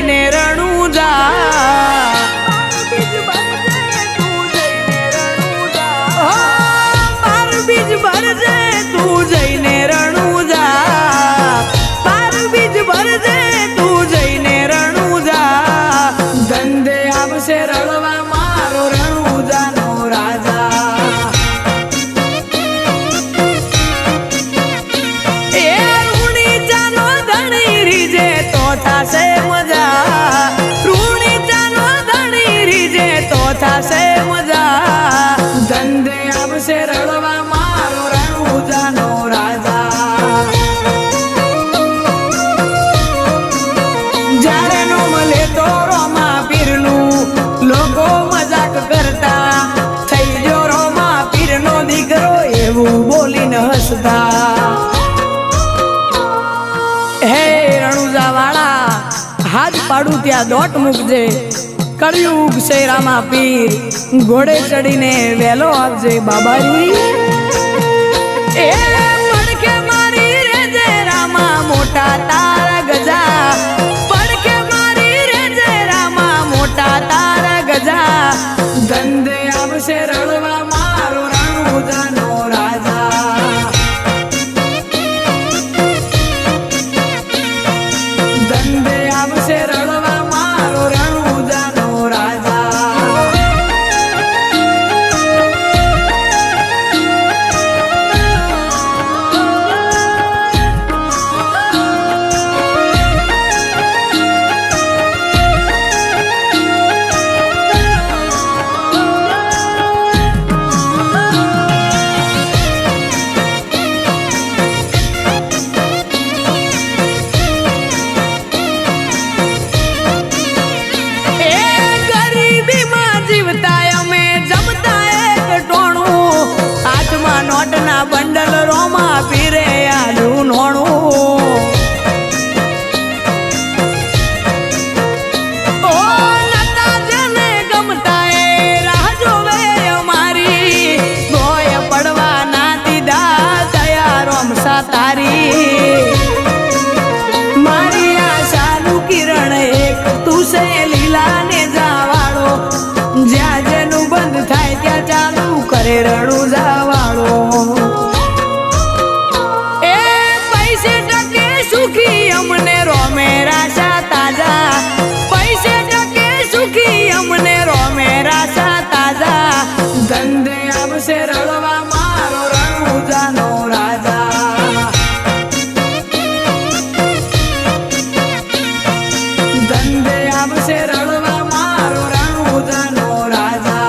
જઈને રણુજા પાર બીજ ભરજે તું જઈને રણુજા પાર બીજ ભરજે તું જઈને રણુજા ધંધે આવશે રળવા મારો રણુજાનો રાજા એ રૂણી ચાનો ધણી રીજે તો થાશે મજા રૂણી ચાનો ધણી રીજે તો થાશે મજા ધંધે આવશે રળવા મારો રણુજાનો રાજા જ્યારે નો મળે તો રોમા પીરનું લોકો મજાક કરતા થઈ ગયો રોમા પીરનો દીકરો એવું બોલીને હસતા હે રણુજા વાળા હાથ પાડું ત્યાં દોટ મૂકજે કળિયુગ શેરામાં પીર ઘોડે ચડીને વેલો આવજે બાબાજી એ પડખે મારી રેજે રામા મોટા તારા ગજા પડખે મારી રેજે રામા મોટા તારા ગજા ધંધે આવશે રળવા મારો રણુજાનો રાજા ધંધે આવશે રળવા મારો રણુજાનો રાજા નોટના બંડલ રોમા પીરે આલું નોણું ઓ નતા જેને ગમતા એ રાહ જોવે અમારી ગોય પડવા ના દીધા દયા રોમસા તારી મારી આશાનું કિરણ એક તું છે લીલા ને જાવાળો જ્યાં જેનું બંધ થાય ત્યાં ચાલુ કરે રણુજા વાળો એ પૈસે ટકે સુખી અમને રોમે રાશા તાજા પૈસે ટકે સુખી અમને રોમે રાશા તાજા ધંધે આવશે રળવા મારો રણુજાનો રાજા ધંધે આવશે રળવા મારો રણુજાનો રાજા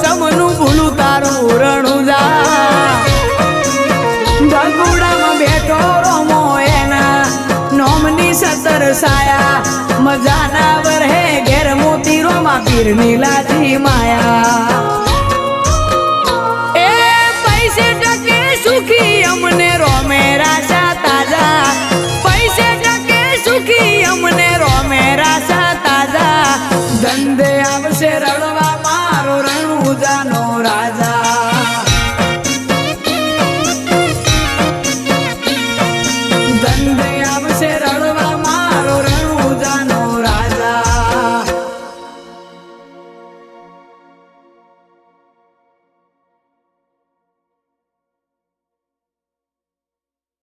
ચમનું ભૂલું તારું રણુજા ગગુડામાં બેઠો રોમો એના નોમની સતર સાયા મજાના વરહે ઘેર મોતી રોમા પીરની લાજી માયા એ પૈસે ટકે સુખી અમને રોમે રાશા તાજા પૈસે ટકે સુખી અમને રોમે રાશા તાજા ધંધે આવશે રળવા